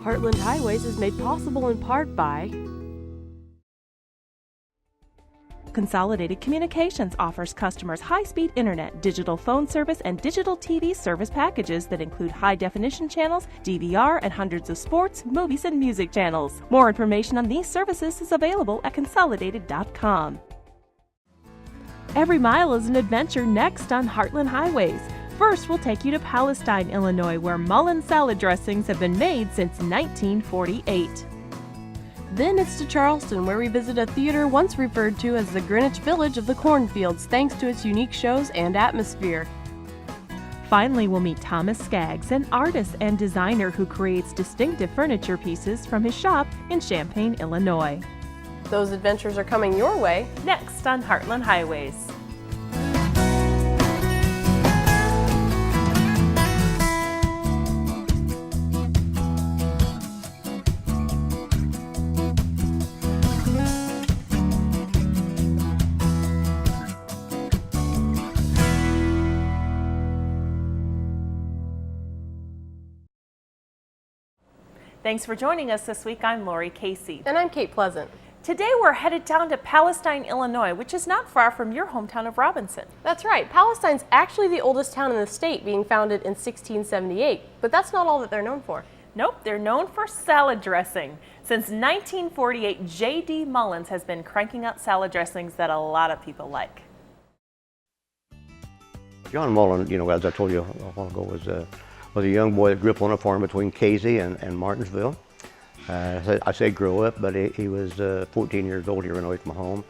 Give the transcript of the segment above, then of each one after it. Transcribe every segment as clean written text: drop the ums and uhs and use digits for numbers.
Heartland Highways is made possible in part by Consolidated Communications offers customers high-speed internet, digital phone service, and digital TV service packages that include high-definition channels, DVR, and hundreds of sports, movies, and music channels. More information on these services is available at consolidated.com. Every mile is an adventure next on Heartland Highways. First, we'll take you to Palestine, Illinois, where Mullen salad dressings have been made since 1948. Then it's to Charleston, where we visit a theater once referred to as the Greenwich Village of the cornfields, thanks to its unique shows and atmosphere. Finally, we'll meet Thomas Skaggs, an artist and designer who creates distinctive furniture pieces from his shop in Champaign, Illinois. Those adventures are coming your way Next on Heartland Highways. Thanks for joining us this week. I'm Lori Casey. And I'm Kate Pleasant. Today we're headed down to Palestine, Illinois, which is not far from your hometown of Robinson. That's right. Palestine's actually the oldest town in the state, being founded in 1678. But that's not all that they're known for. Nope, they're known for salad dressing. Since 1948, J.D. Mullins has been cranking out salad dressings that a lot of people like. John Mullen, as I told you a while ago, was a young boy that grew up on a farm between Casey and Martinsville. I say grew up, but he was 14 years old. He ran away from home.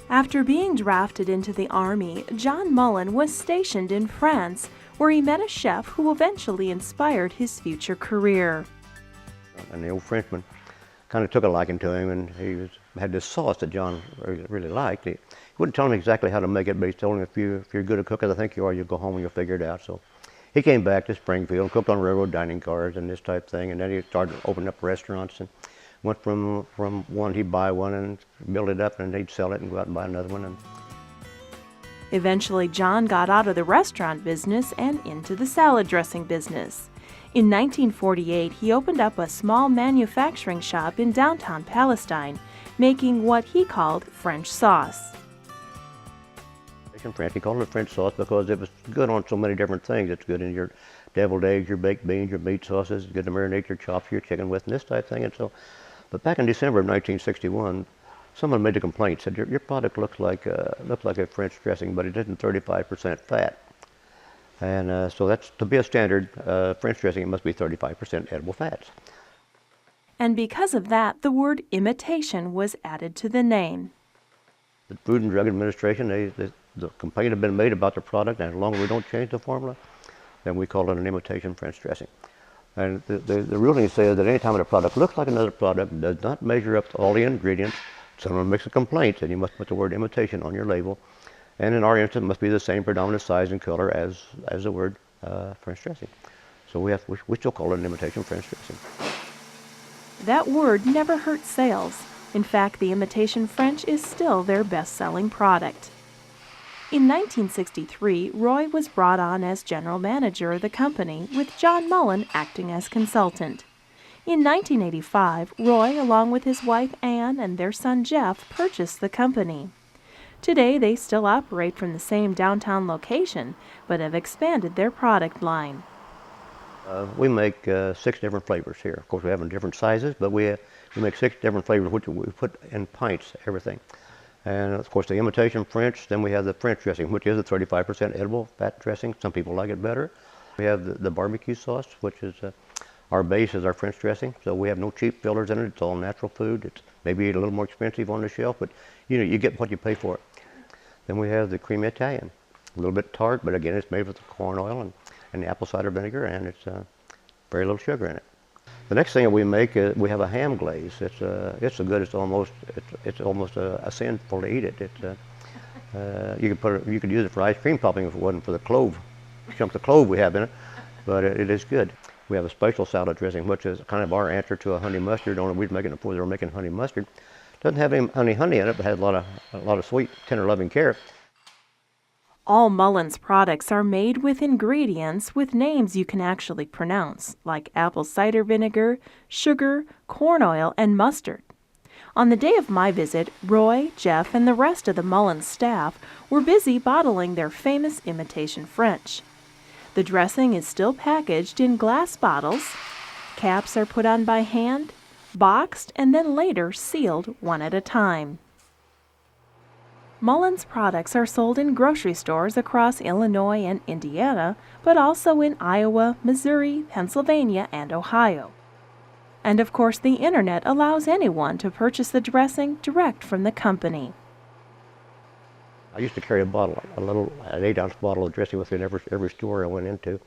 After being drafted into the Army, John Mullen was stationed in France, where he met a chef who eventually inspired his future career. And the old Frenchman kind of took a liking to him, and he had this sauce that John really liked. He wouldn't tell him exactly how to make it, but he told him, if you're good at cooking, I think you are, you'll go home and you'll figure it out. So he came back to Springfield, cooked on railroad dining cars and this type thing, and then he started opening up restaurants and went from one, he'd buy one and build it up, and he'd sell it and go out and buy another one. And eventually, John got out of the restaurant business and into the salad dressing business. In 1948, he opened up a small manufacturing shop in downtown Palestine, making what he called French sauce. In France, he called it French sauce because it was good on so many different things. It's good in your deviled eggs, your baked beans, your meat sauces. It's good to marinate your chops, your chicken with, and this type of thing. And so, but back in December of 1961, someone made a complaint, said your product looks like a French dressing, but it isn't 35% fat. And so that's, to be a standard French dressing, it must be 35% edible fats. And because of that, the word imitation was added to the name. The Food and Drug Administration, the complaint had been made about the product, and as long as we don't change the formula, then we call it an imitation French dressing. And the ruling says that any time a product looks like another product, does not measure up to all the ingredients, someone makes a complaint, and you must put the word imitation on your label. And in our instance, it must be the same predominant size and color as the word French dressing. So we still call it an imitation French dressing. That word never hurt sales. In fact, the imitation French is still their best-selling product. In 1963, Roy was brought on as general manager of the company, with John Mullen acting as consultant. In 1985, Roy, along with his wife Ann and their son Jeff, purchased the company. Today, they still operate from the same downtown location, but have expanded their product line. We make 6 different flavors here. Of course, we have them in different sizes, but we make 6 different flavors, which we put in pints, everything. And of course, the imitation French, then we have the French dressing, which is a 35% edible fat dressing. Some people like it better. We have the barbecue sauce, which is our base is our French dressing. So we have no cheap fillers in it. It's all natural food. It's maybe a little more expensive on the shelf, but you get what you pay for it. Then we have the creamy Italian, a little bit tart, but again, it's made with the corn oil and the apple cider vinegar, and it's very little sugar in it. The next thing that we make is we have a ham glaze. It's so good it's almost a sinful to eat it. You could use it for ice cream topping if it wasn't for the chunks of clove we have in it, but it is good. We have a special salad dressing, which is kind of our answer to a honey mustard. Only we're making it before they were making honey mustard. Doesn't have any honey in it, but has a lot of sweet, tender, loving care. All Mullen's products are made with ingredients with names you can actually pronounce, like apple cider vinegar, sugar, corn oil, and mustard. On the day of my visit, Roy, Jeff, and the rest of the Mullen staff were busy bottling their famous imitation French. The dressing is still packaged in glass bottles. Caps are put on by hand, boxed, and then later sealed one at a time. Mullen's products are sold in grocery stores across Illinois and Indiana, but also in Iowa, Missouri, Pennsylvania, and Ohio. And of course, the internet allows anyone to purchase the dressing direct from the company. I used to carry an 8-ounce bottle of dressing with me in every store I went into,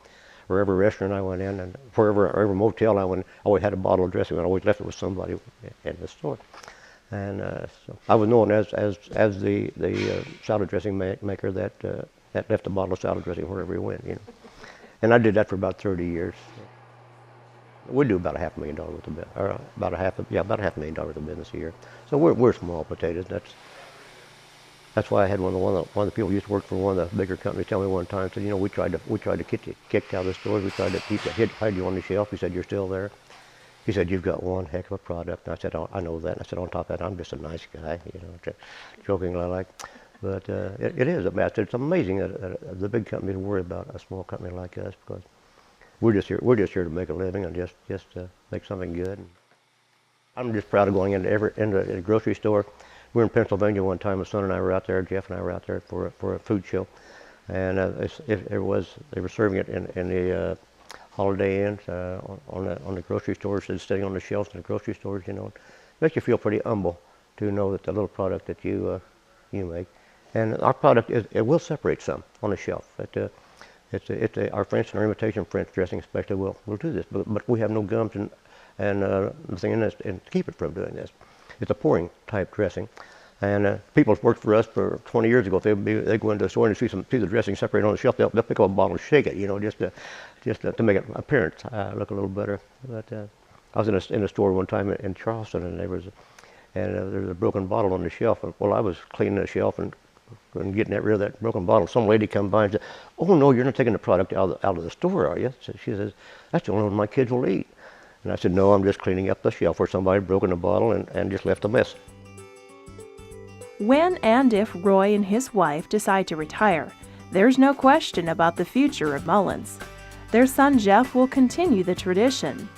or every restaurant I went in, and every motel I went in, I always had a bottle of dressing, and I always left it with somebody in the store. And so I was known as the salad dressing maker that left a bottle of salad dressing wherever he went, you know. And I did that for about 30 years. We do about $500,000 worth of business, or about $500,000 worth of business a year. So we're small potatoes. That's why I had one of the people who used to work for one of the bigger companies tell me one time, said, you know, we tried to get you kicked out of the stores. We tried to hide you on the shelf. He said, you're still there. He said, you've got one heck of a product. And I said, oh, I know that. And I said, on top of that, I'm just a nice guy, you know, jokingly like. But it is. I said, it's amazing that the big companies worry about a small company like us, because we're just here to make a living and just make something good. I'm just proud of going into a grocery store. We were in Pennsylvania one time. My son and I were out there. Jeff and I were out there for a food show, and they were serving it in the Holiday Inns on the grocery stores, sitting on the shelves in the grocery stores. You know, it makes you feel pretty humble to know that the little product that you make, and our product it will separate some on the shelf. Our French and our imitation French dressing especially will do this, but we have no gums and nothing in this and keep it from doing this. It's a pouring type dressing, and people who've worked for us for 20 years ago, if they go into the store and see the dressing separated on the shelf, they'll pick up a bottle and shake it, you know, just to make it appearance look a little better. But I was in a store one time in Charleston, and there was a broken bottle on the shelf. And while I was cleaning the shelf and getting rid of that broken bottle, some lady come by and said, "Oh no, you're not taking the product out of the store, are you?" So she says, "That's the only one my kids will eat." And I said, "No, I'm just cleaning up the shelf where somebody had broken the bottle and just left a mess." When and if Roy and his wife decide to retire, there's no question about the future of Mullen's. Their son Jeff will continue the tradition.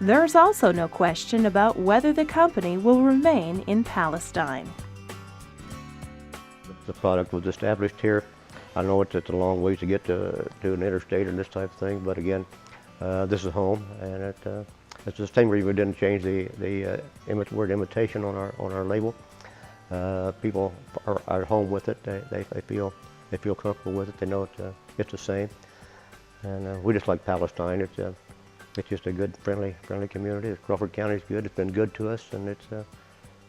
There's also no question about whether the company will remain in Palestine. The product was established here. I know it's a long ways to get to an interstate and this type of thing, but again, this is home, and it's the same reason we didn't change the word imitation on our label. People are at home with it. They feel comfortable with it. They know it's the same, and we just like Palestine. It's just a good, friendly community. Crawford County is good. It's been good to us, and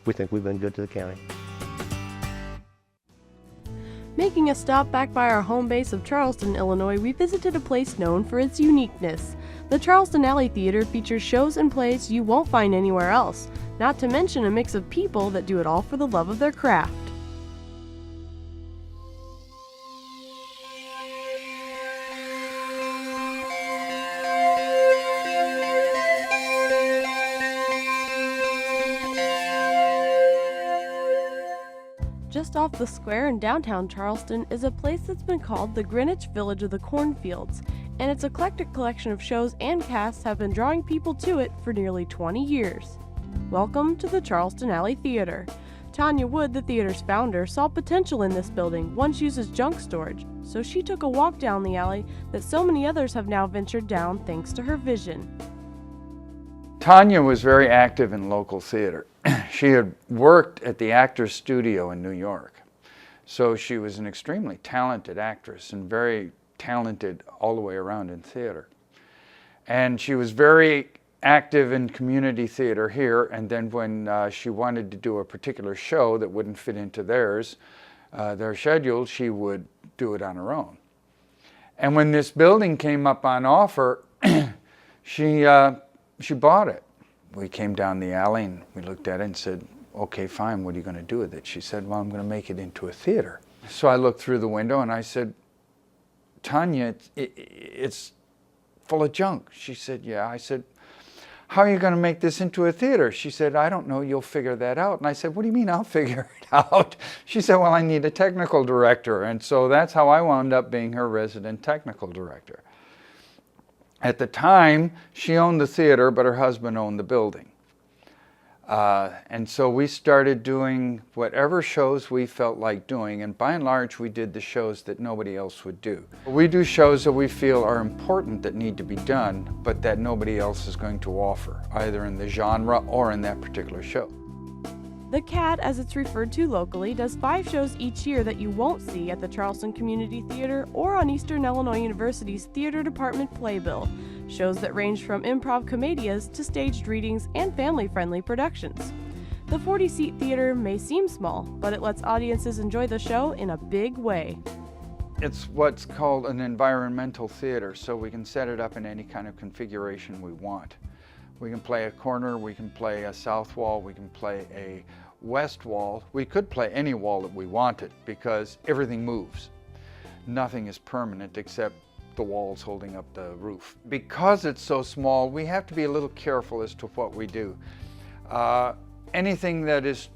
we think we've been good to the county. Making a stop back by our home base of Charleston, Illinois, we visited a place known for its uniqueness. The Charleston Alley Theatre features shows and plays you won't find anywhere else, not to mention a mix of people that do it all for the love of their craft. Just off the square in downtown Charleston is a place that's been called the Greenwich Village of the Cornfields, and its eclectic collection of shows and casts have been drawing people to it for nearly 20 years. Welcome to the Charleston Alley Theatre. Tanya Wood, the theater's founder, saw potential in this building, once used as junk storage, so she took a walk down the alley that so many others have now ventured down thanks to her vision. Tanya was very active in local theater. She had worked at the Actors Studio in New York, so she was an extremely talented actress and very talented all the way around in theater. And she was very active in community theater here, and then when she wanted to do a particular show that wouldn't fit into their schedule, she would do it on her own. And when this building came up on offer, she bought it. We came down the alley and we looked at it and said, "Okay, fine, what are you going to do with it?" She said, "Well, I'm going to make it into a theater." So I looked through the window and I said, Tanya, it's full of junk. She said, yeah. I said, how are you going to make this into a theater? She said, I don't know, you'll figure that out. And I said, what do you mean I'll figure it out? She said, well, I need a technical director. And so that's how I wound up being her resident technical director. At the time, she owned the theater, but her husband owned the building. And so we started doing whatever shows we felt like doing, and by and large we did the shows that nobody else would do. We do shows that we feel are important that need to be done, but that nobody else is going to offer, either in the genre or in that particular show. The CAT, as it's referred to locally, does 5 shows each year that you won't see at the Charleston Community Theater or on Eastern Illinois University's Theater Department Playbill. Shows that range from improv comedias to staged readings and family-friendly productions. The 40-seat theater may seem small, but it lets audiences enjoy the show in a big way. It's what's called an environmental theater, so we can set it up in any kind of configuration we want. We can play a corner, we can play a south wall, we can play a west wall. We could play any wall that we wanted because everything moves. Nothing is permanent except the walls holding up the roof. Because it's so small, we have to be a little careful as to what we do. Anything that is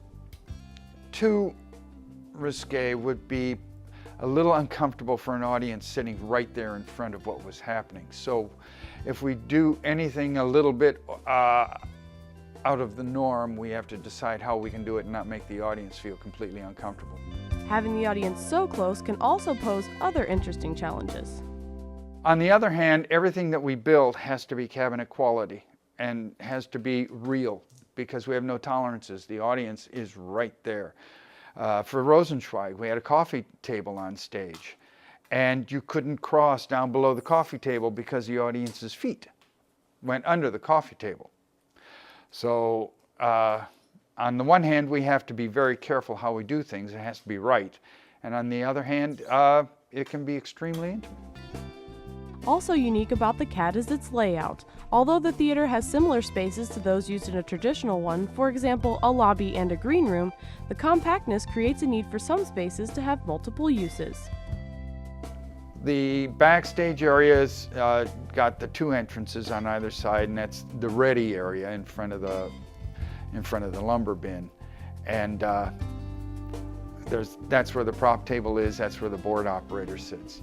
too risque would be a little uncomfortable for an audience sitting right there in front of what was happening. So if we do anything a little bit out of the norm, we have to decide how we can do it and not make the audience feel completely uncomfortable. Having the audience so close can also pose other interesting challenges. On the other hand, everything that we build has to be cabinet quality and has to be real because we have no tolerances. The audience is right there. For Rosenzweig, we had a coffee table on stage, and you couldn't cross down below the coffee table because the audience's feet went under the coffee table. So on the one hand, we have to be very careful how we do things. It has to be right. And on the other hand, it can be extremely intimate. Also unique about the CAT is its layout. Although the theater has similar spaces to those used in a traditional one, for example, a lobby and a green room, the compactness creates a need for some spaces to have multiple uses. The backstage area's got the 2 entrances on either side, and that's the ready area in front of the lumber bin. And that's where the prop table is, that's where the board operator sits.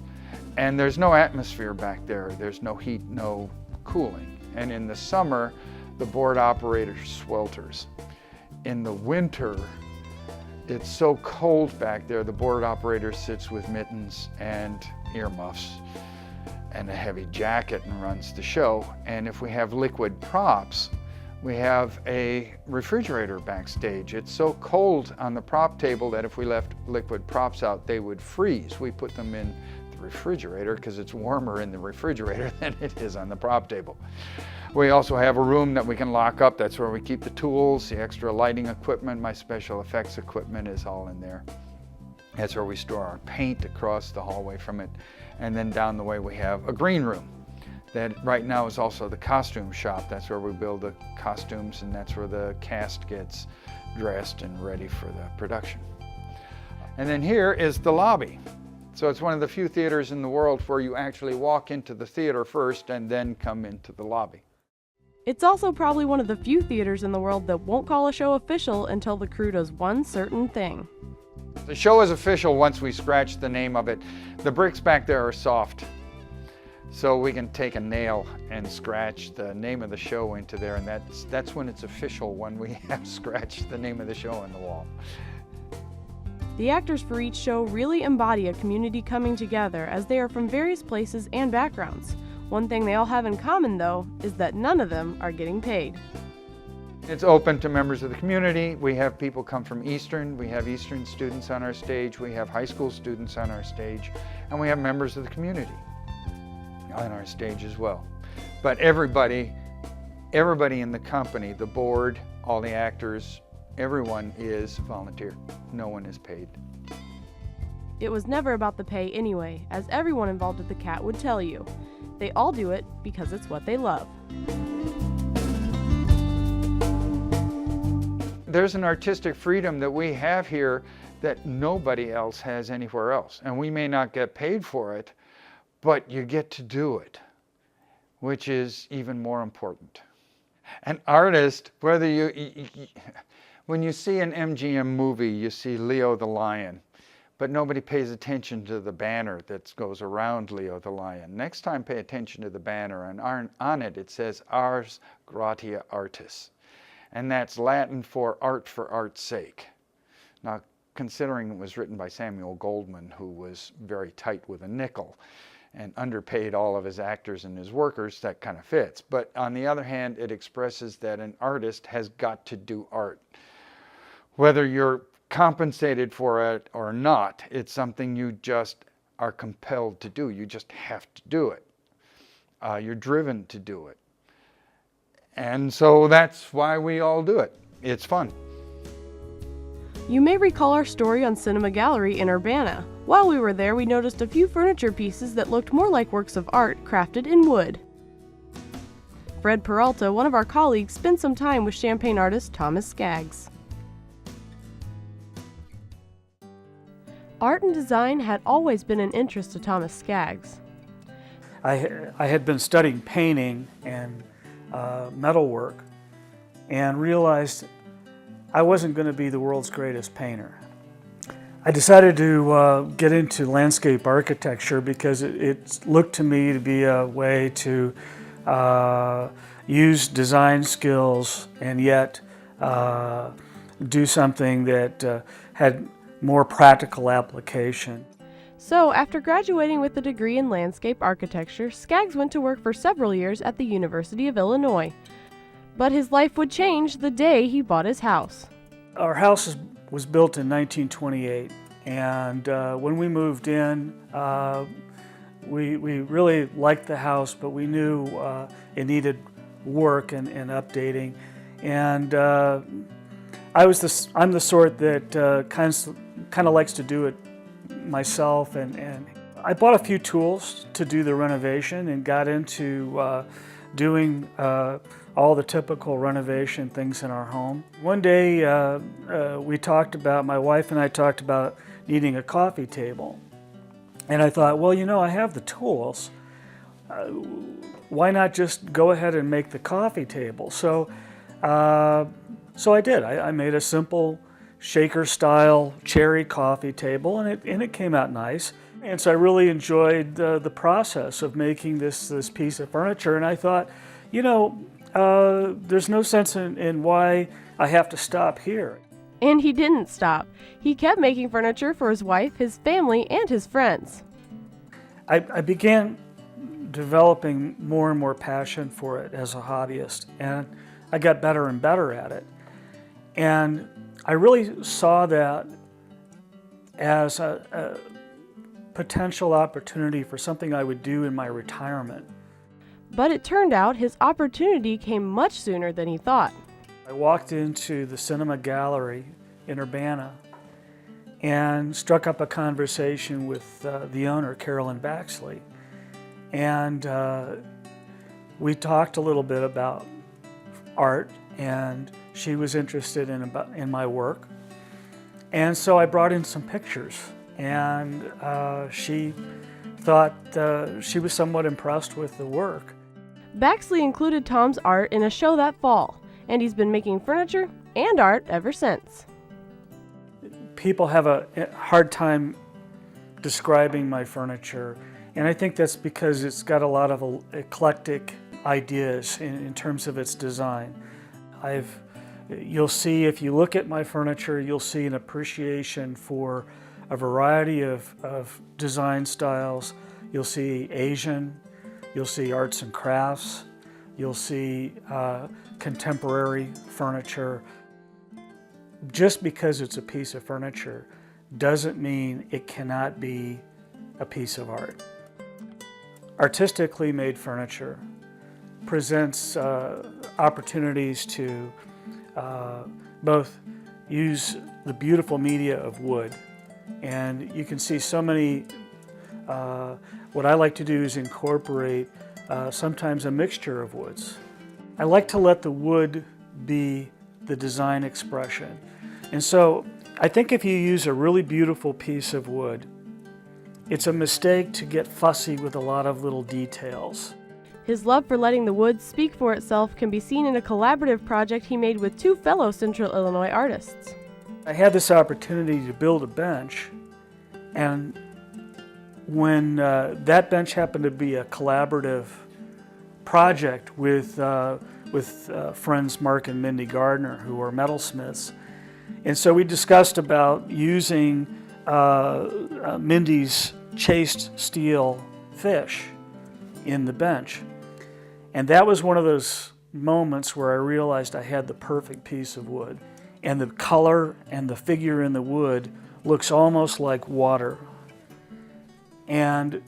And there's no atmosphere back there. There's no heat, no cooling. And in the summer, the board operator swelters. In the winter, it's so cold back there, the board operator sits with mittens and earmuffs and a heavy jacket and runs the show. And if we have liquid props, we have a refrigerator backstage. It's so cold on the prop table that if we left liquid props out, they would freeze. We put them in the refrigerator because it's warmer in the refrigerator than it is on the prop table. We also have a room that we can lock up. That's where we keep the tools, the extra lighting equipment, my special effects equipment is all in there. That's where we store our paint across the hallway from it. And then down the way we have a green room. That right now is also the costume shop. That's where we build the costumes, and that's where the cast gets dressed and ready for the production. And then here is the lobby. So it's one of the few theaters in the world where you actually walk into the theater first and then come into the lobby. It's also probably one of the few theaters in the world that won't call a show official until the crew does one certain thing. The show is official once we scratch the name of it. The bricks back there are soft, so we can take a nail and scratch the name of the show into there, and that's when it's official, when we have scratched the name of the show on the wall. The actors for each show really embody a community coming together, as they are from various places and backgrounds. One thing they all have in common, though, is that none of them are getting paid. It's open to members of the community. We have people come from Eastern. We have Eastern students on our stage. We have high school students on our stage. And we have members of the community on our stage as well. But everybody in the company, the board, all the actors, everyone is volunteer. No one is paid. It was never about the pay anyway, as everyone involved at the CAT would tell you. They all do it because it's what they love. There's an artistic freedom that we have here that nobody else has anywhere else. And we may not get paid for it, but you get to do it, which is even more important. An artist, whether when you see an MGM movie, you see Leo the Lion, but nobody pays attention to the banner that goes around Leo the Lion. Next time, pay attention to the banner, and on it, it says Ars Gratia Artis. And that's Latin for art's sake. Now, considering it was written by Samuel Goldwyn, who was very tight with a nickel and underpaid all of his actors and his workers, that kind of fits. But on the other hand, it expresses that an artist has got to do art. Whether you're compensated for it or not, it's something you just are compelled to do. You just have to do it. You're driven to do it. And so that's why we all do it. It's fun. You may recall our story on Cinema Gallery in Urbana. While we were there, we noticed a few furniture pieces that looked more like works of art crafted in wood. Fred Peralta, one of our colleagues, spent some time with Champaign artist Thomas Skaggs. Art and design had always been an interest to Thomas Skaggs. I had been studying painting and metalwork and realized I wasn't going to be the world's greatest painter. I decided to get into landscape architecture because it looked to me to be a way to use design skills and yet do something that had more practical application. So, after graduating with a degree in landscape architecture, Skaggs went to work for several years at the University of Illinois. But his life would change the day he bought his house. Our house was built in 1928, and when we moved in, we really liked the house, but we knew it needed work and updating. And I'm the sort that kind of likes to do it myself, and I bought a few tools to do the renovation and got into doing all the typical renovation things in our home. One day my wife and I talked about needing a coffee table. And I thought, well, I have the tools. Why not just go ahead and make the coffee table? So I did. I made a simple shaker-style cherry coffee table, and it came out nice. And so I really enjoyed the process of making this piece of furniture. And I thought, there's no sense in why I have to stop here. And he didn't stop. He kept making furniture for his wife, his family, and his friends. I began developing more and more passion for it as a hobbyist, and I got better and better at it. And I really saw that as a potential opportunity for something I would do in my retirement. But it turned out his opportunity came much sooner than he thought. I walked into the Cinema Gallery in Urbana and struck up a conversation with the owner, Carolyn Baxley. And we talked a little bit about art, and she was interested in my work. And so I brought in some pictures, and she thought she was somewhat impressed with the work. Baxley included Tom's art in a show that fall, and he's been making furniture and art ever since. People have a hard time describing my furniture, and I think that's because it's got a lot of eclectic ideas in terms of its design. You'll see, if you look at my furniture, you'll see an appreciation for a variety of design styles. You'll see Asian, you'll see arts and crafts, you'll see contemporary furniture. Just because it's a piece of furniture doesn't mean it cannot be a piece of art. Artistically made furniture presents opportunities to both use the beautiful media of wood, and you can see so many, what I like to do is incorporate sometimes a mixture of woods. I like to let the wood be the design expression. And so I think if you use a really beautiful piece of wood, it's a mistake to get fussy with a lot of little details. His love for letting the wood speak for itself can be seen in a collaborative project he made with 2 fellow Central Illinois artists. I had this opportunity to build a bench, and when that bench happened to be a collaborative project with friends Mark and Mindy Gardner, who are metalsmiths, and so we discussed about using Mindy's chased steel fish in the bench. And that was one of those moments where I realized I had the perfect piece of wood. And the color and the figure in the wood looks almost like water. And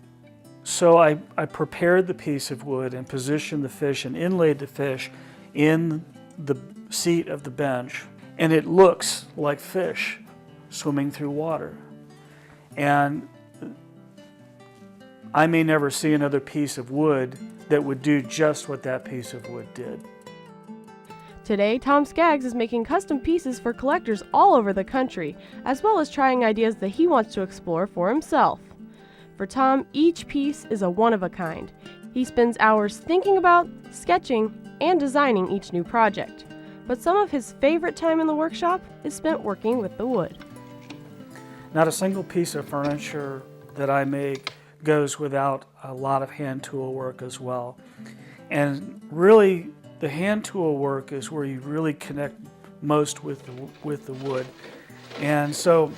so I prepared the piece of wood and positioned the fish and inlaid the fish in the seat of the bench. And it looks like fish swimming through water. And I may never see another piece of wood that would do just what that piece of wood did. Today, Tom Skaggs is making custom pieces for collectors all over the country, as well as trying ideas that he wants to explore for himself. For Tom, each piece is a one-of-a-kind. He spends hours thinking about, sketching, and designing each new project. But some of his favorite time in the workshop is spent working with the wood. Not a single piece of furniture that I make goes without a lot of hand tool work as well. And really, the hand tool work is where you really connect most with the wood. And so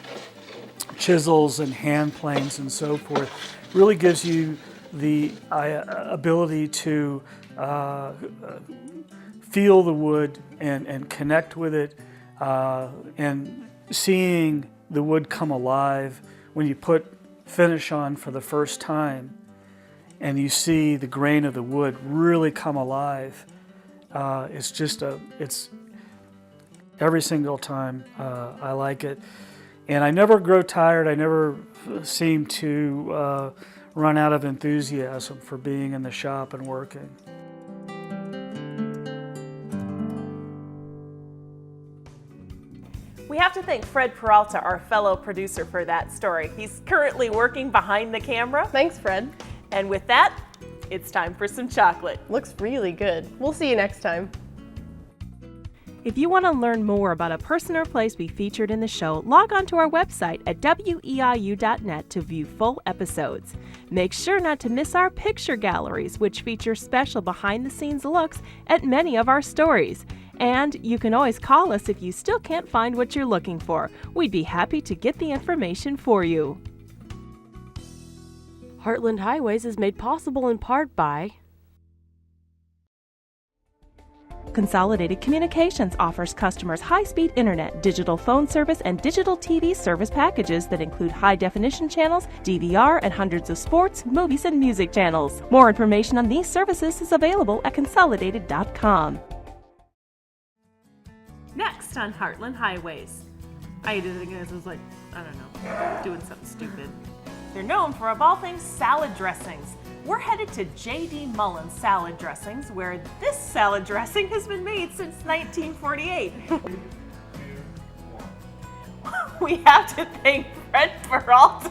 chisels and hand planes and so forth really gives you the ability to feel the wood and connect with it, and seeing the wood come alive when you put finish on for the first time and you see the grain of the wood really come alive. It's every single time I like it. And I never grow tired. I never seem to run out of enthusiasm for being in the shop and working. We have to thank Fred Peralta, our fellow producer, for that story. He's currently working behind the camera. Thanks, Fred. And with that, it's time for some chocolate. Looks really good. We'll see you next time. If you want to learn more about a person or place we featured in the show, log on to our website at weiu.net to view full episodes. Make sure not to miss our picture galleries, which feature special behind-the-scenes looks at many of our stories. And you can always call us if you still can't find what you're looking for. We'd be happy to get the information for you. Heartland Highways is made possible in part by Consolidated Communications offers customers high-speed internet, digital phone service, and digital TV service packages that include high-definition channels, DVR, and hundreds of sports, movies, and music channels. More information on these services is available at consolidated.com. Next on Heartland Highways. I did it again. It was like, I don't know, doing something stupid. They're known for, of all things, salad dressings. We're headed to J.D. Mullen Salad Dressings, where this salad dressing has been made since 1948. We have to thank Fred Peralta,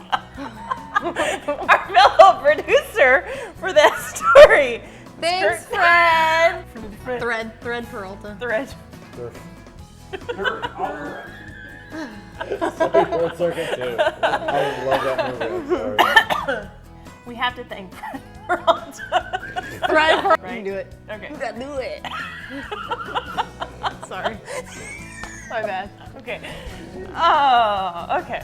our fellow producer, for that story. Thanks, Fred. Thread Peralta. Thread. Short Circuit too. I love that movie. I'm sorry. We have to thank Fred Peralta. Thread Peralta. Right. You can do it. Okay. You gotta do it. Sorry. My bad. Okay. Oh, okay.